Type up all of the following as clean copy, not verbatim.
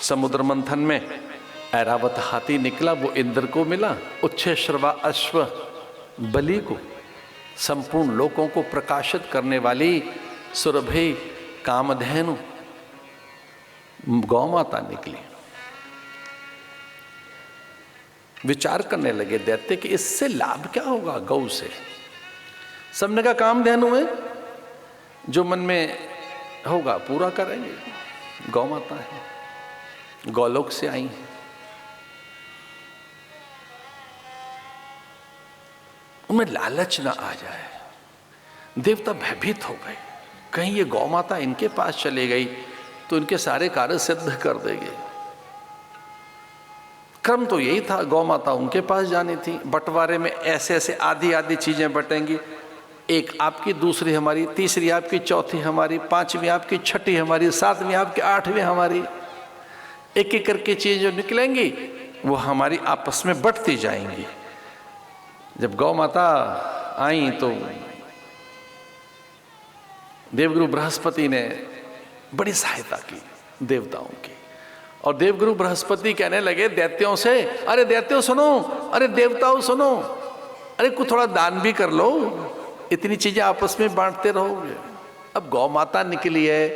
समुद्र मंथन में ऐरावत हाथी निकला, वो इंद्र को मिला, उच्छेश्रवा अश्व बलि को, संपूर्ण लोकों को प्रकाशित करने वाली सुरभि कामधेनु गौ माता निकली। विचार करने लगे दैत्य कि इससे लाभ क्या होगा गौ से। सबने का कामधेनु में जो मन में होगा पूरा करेंगे, गौ माता है, गौलोक से आई है। उनमें लालच ना आ जाए। देवता भयभीत हो गए, कहीं ये गौ माता इनके पास चली गई तो इनके सारे कार्य सिद्ध कर देगी। क्रम तो यही था, गौ माता उनके पास जानी थी। बंटवारे में ऐसे ऐसे आधी आधी चीजें बटेंगी, एक आपकी, दूसरी हमारी, तीसरी आपकी, चौथी हमारी, पांचवी आपकी, छठी हमारी, सातवीं आपकी, आठवीं हमारी। एक एक करके चीजें जो निकलेंगी वो हमारी आपस में बटती जाएंगी। जब गौ माता आई तो देवगुरु बृहस्पति ने बड़ी सहायता की देवताओं की, और देवगुरु बृहस्पति कहने लगे दैत्यों से, अरे दैत्यों सुनो, अरे देवताओं सुनो, अरे कुछ थोड़ा दान भी कर लो, इतनी चीजें आपस में बांटते रहोगे। अब गौ माता निकली है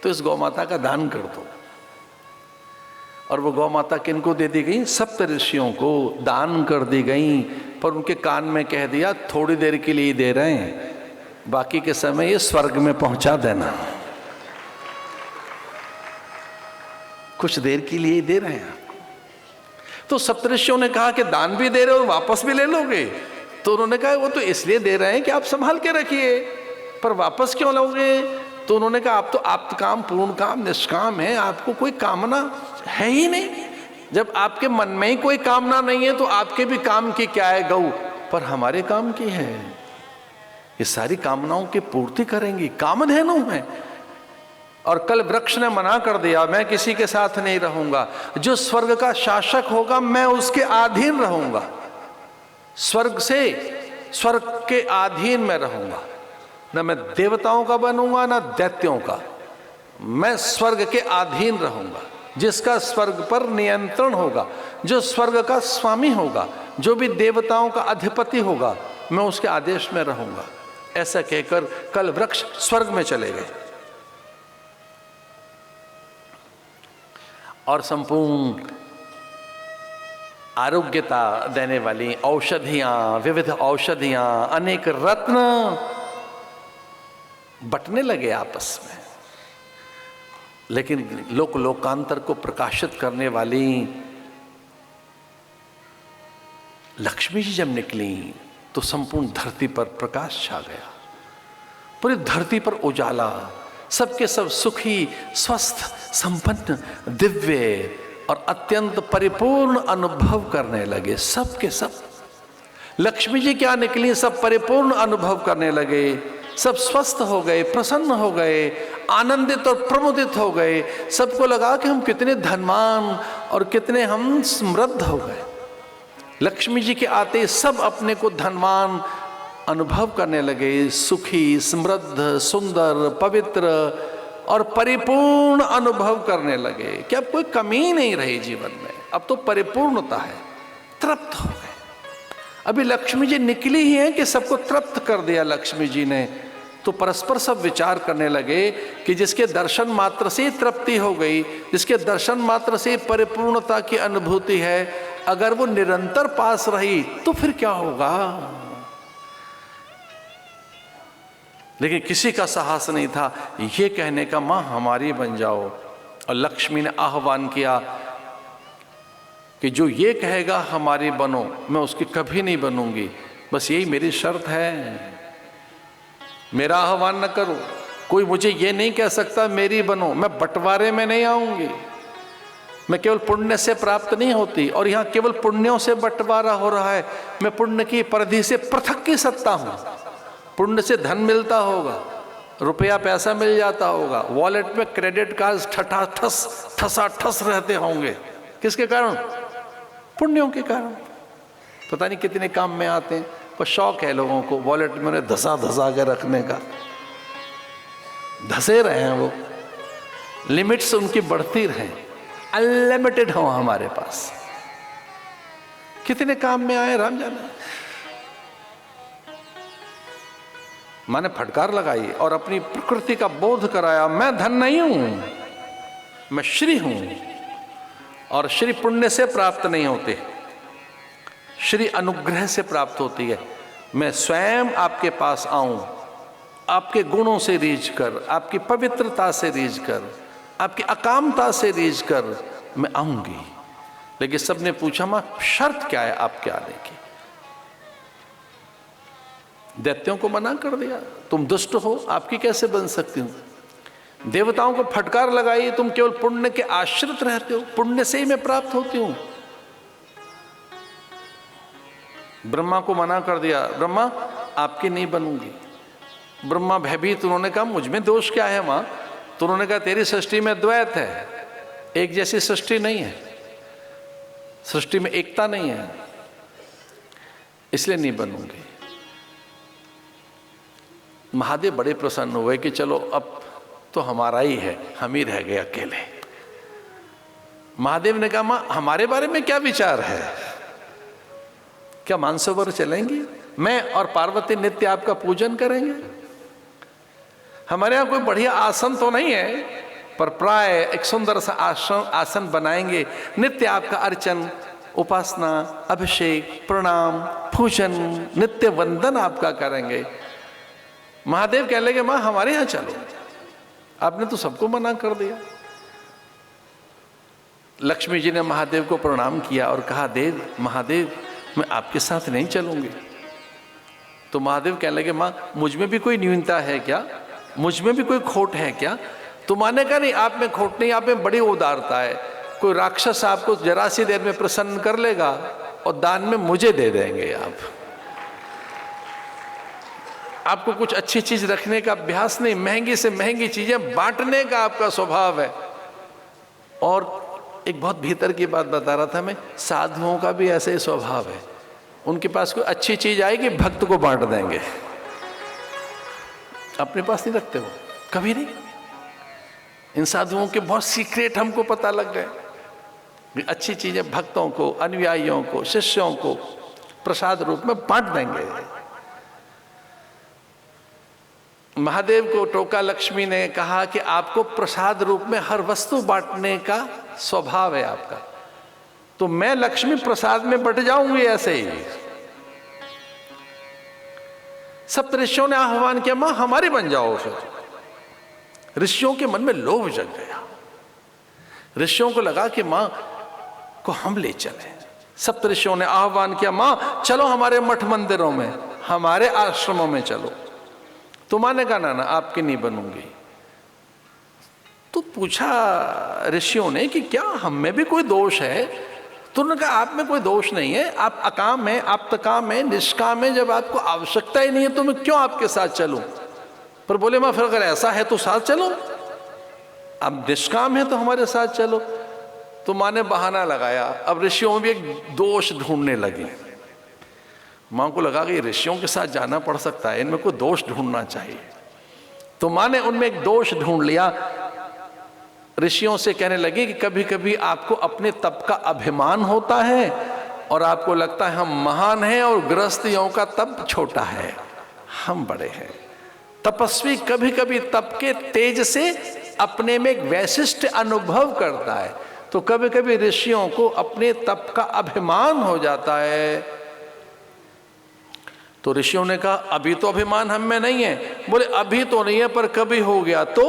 तो इस गौ माता का दान कर दो। और वो गौ माता किनको दे दी गई? सप्त ऋषियों को दान कर दी गई। पर उनके कान में कह दिया थोड़ी देर के लिए दे रहे हैं, बाकी के समय ये स्वर्ग में पहुंचा देना। कुछ देर के लिए दे रहे हैं आपको। तो सप्तऋषियों ने कहा कि दान भी दे रहे हो, वापस भी ले लोगे? तो उन्होंने कहा वो तो इसलिए दे रहे हैं कि आप संभाल के रखिए, पर वापस क्यों लोगे? तो उन्होंने कहा आप तो आप काम पूर्ण काम निष्काम है, आपको कोई कामना है ही नहीं। जब आपके मन में ही कोई कामना नहीं है तो आपके भी काम की क्या है गऊ, पर हमारे काम की है। ये सारी कामनाओं की पूर्ति करेंगी, कामधेनु है। और कल वृक्ष ने मना कर दिया मैं किसी के साथ नहीं रहूंगा, जो स्वर्ग का शासक होगा मैं उसके अधीन रहूंगा, स्वर्ग से स्वर्ग के अधीन में रहूंगा, न मैं देवताओं का बनूंगा न दैत्यों का, मैं स्वर्ग के अधीन रहूंगा। जिसका स्वर्ग पर नियंत्रण होगा, जो स्वर्ग का स्वामी होगा, जो भी देवताओं का अधिपति होगा, मैं उसके आदेश में रहूंगा। ऐसा कहकर कल वृक्ष स्वर्ग में चले गए। और संपूर्ण आरोग्यता देने वाली औषधियां, विविध औषधियां, अनेक रत्न बटने लगे आपस में। लेकिन लोक लोकांतर को प्रकाशित करने वाली लक्ष्मी जी जब निकली तो संपूर्ण धरती पर प्रकाश छा गया, पूरी धरती पर उजाला, सबके सब सुखी, स्वस्थ, संपन्न, दिव्य और अत्यंत परिपूर्ण अनुभव करने लगे। सबके सब लक्ष्मी जी क्या निकली, सब परिपूर्ण अनुभव करने लगे, सब स्वस्थ हो गए, प्रसन्न हो गए, आनंदित और प्रमुदित हो गए। सबको लगा कि हम कितने धनवान और कितने हम समृद्ध हो गए। लक्ष्मी जी के आते सब अपने को धनवान अनुभव करने लगे, सुखी, समृद्ध, सुंदर, पवित्र और परिपूर्ण अनुभव करने लगे कि अब कोई कमी नहीं रही जीवन में, अब तो परिपूर्णता है। तृप्त हो गए। अभी लक्ष्मी जी निकली ही है कि सबको तृप्त कर दिया लक्ष्मी जी ने। तो परस्पर सब विचार करने लगे कि जिसके दर्शन मात्र से तृप्ति हो गई, जिसके दर्शन मात्र से परिपूर्णता की अनुभूति है, अगर वो निरंतर पास रही तो फिर क्या होगा। लेकिन किसी का साहस नहीं था ये कहने का मां हमारी बन जाओ। और लक्ष्मी ने आह्वान किया कि जो ये कहेगा हमारी बनो, मैं उसकी कभी नहीं बनूंगी, बस यही मेरी शर्त है। मेरा आह्वान न करो, कोई मुझे ये नहीं कह सकता मेरी बनो, मैं बंटवारे में नहीं आऊंगी। मैं केवल पुण्य से प्राप्त नहीं होती, और यहाँ केवल पुण्यों से बंटवारा हो रहा है। मैं पुण्य की परिधि से पृथक की सत्ता हूँ। पुण्य से धन मिलता होगा, रुपया पैसा मिल जाता होगा, वॉलेट में क्रेडिट कार्ड ठसाठस रहते होंगे। किसके कारण? पुण्यों के कारण। पता नहीं कितने काम में आते हैं, पर शौक है लोगों को वॉलेट में उन्हें धसा के रखने का। धसे रहे हैं वो, लिमिट्स उनकी बढ़ती रहें। अनलिमिटेड हो हमारे पास। कितने काम में आए राम जाने। मैंने फटकार लगाई और अपनी प्रकृति का बोध कराया, मैं धन नहीं हूं, मैं श्री हूं, और श्री पुण्य से प्राप्त नहीं होते, श्री अनुग्रह से प्राप्त होती है। मैं स्वयं आपके पास आऊं, आपके गुणों से रीझ कर, आपकी पवित्रता से रीझ कर, आपकी अकामता से रीझ कर मैं आऊंगी। लेकिन सबने पूछा मां शर्त क्या है आपके आने की? दैत्यों को मना कर दिया, तुम दुष्ट हो, आपकी कैसे बन सकती हूं। देवताओं को फटकार लगाई, तुम केवल पुण्य के आश्रित रहते हो, पुण्य से ही मैं प्राप्त होती हूं। ब्रह्मा को मना कर दिया, ब्रह्मा आपकी नहीं बनूंगी। ब्रह्मा भयभीत, उन्होंने कहा मुझ में दोष क्या है मां? तो उन्होंने कहा तेरी सृष्टि में द्वैत है, एक जैसी सृष्टि नहीं है, सृष्टि में एकता नहीं है, इसलिए नहीं बनूंगी। महादेव बड़े प्रसन्न हुए कि चलो अब तो हमारा ही है, हम ही रह गए अकेले। महादेव ने कहा मां हमारे बारे में क्या विचार है? क्या मानसरोवर चलेंगी? मैं और पार्वती नित्य आपका पूजन करेंगे। हमारे यहां कोई बढ़िया आसन तो नहीं है, पर प्राय एक सुंदर सा आसन बनाएंगे, नित्य आपका अर्चन, उपासना, अभिषेक, प्रणाम, पूजन, नित्य वंदन आपका करेंगे। महादेव कह लगे मां हमारे यहां चलो, आपने तो सबको मना कर दिया। लक्ष्मी जी ने महादेव को प्रणाम किया और कहा देव महादेव मैं आपके साथ नहीं चलूंगी। तो महादेव कह लगे मां मुझ में भी कोई न्यूनता है क्या? मुझ में भी कोई खोट है क्या? तो माने कहा नहीं, आप में खोट नहीं, आप में बड़ी उदारता है। कोई राक्षस आपको जरा सी देर में प्रसन्न कर लेगा और दान में मुझे दे देंगे। आपको कुछ अच्छी चीज रखने का अभ्यास नहीं, महंगी से महंगी चीजें बांटने का आपका स्वभाव है। और एक बहुत भीतर की बात बता रहा था मैं, साधुओं का भी ऐसे ही स्वभाव है, उनके पास कोई अच्छी चीज आएगी भक्त को बांट देंगे, अपने पास नहीं रखते वो कभी नहीं। इन साधुओं के बहुत सीक्रेट हमको पता लग गए। अच्छी चीजें भक्तों को, अनुयायियों को, शिष्यों को प्रसाद रूप में बांट देंगे। महादेव को टोका लक्ष्मी ने कहा कि आपको प्रसाद रूप में हर वस्तु बांटने का स्वभाव है आपका, तो मैं लक्ष्मी प्रसाद में बट जाऊंगी ऐसे ही। सब ऋषियों ने आह्वान किया मां हमारे बन जाओ। फिर ऋषियों के मन में लोभ जग गया, ऋषियों को लगा कि मां को हम ले चले। सप्त ऋषियों ने आह्वान किया मां चलो हमारे मठ मंदिरों में, हमारे आश्रमों में चलो। तो मां ने कहा ना ना आपकी नहीं बनूंगी। तो पूछा ऋषियों ने कि क्या हम में भी कोई दोष है? तो उन्होंने कहा आप में कोई दोष नहीं है, आप अकाम है, आप तकाम है, निष्काम है, जब आपको आवश्यकता ही नहीं है तो मैं क्यों आपके साथ चलूं? पर बोले मां फिर अगर ऐसा है तो साथ चलो, अब निष्काम है तो हमारे साथ चलो। तो मां ने बहाना लगाया। अब ऋषियों में भी एक दोष ढूंढने लगे। मां को लगा कि ऋषियों के साथ जाना पड़ सकता है, इनमें कोई दोष ढूंढना चाहिए। तो मां ने उनमें एक दोष ढूंढ लिया। ऋषियों से कहने लगे कि कभी कभी आपको अपने तप का अभिमान होता है और आपको लगता है हम महान हैं और गृहस्थियों का तप छोटा है, हम बड़े हैं। तपस्वी कभी कभी तप के तेज से अपने में एक वैशिष्ट अनुभव करता है, तो कभी कभी ऋषियों को अपने तप का अभिमान हो जाता है। तो ऋषियों ने कहा अभी तो अभिमान हम में नहीं है। बोले अभी तो नहीं है, पर कभी हो गया तो?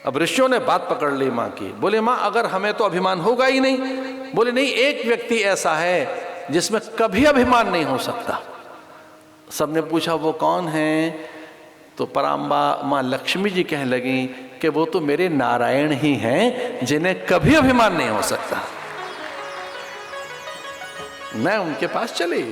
अब ऋषियों ने बात पकड़ ली मां की। बोले मां अगर हमें तो अभिमान होगा ही नहीं। बोले नहीं, एक व्यक्ति ऐसा है जिसमें कभी अभिमान नहीं हो सकता। सबने पूछा वो कौन है? तो पराम्बा मां लक्ष्मी जी कहने लगी कि वो तो मेरे नारायण ही हैं जिन्हें कभी अभिमान नहीं हो सकता। मैं उनके पास चली।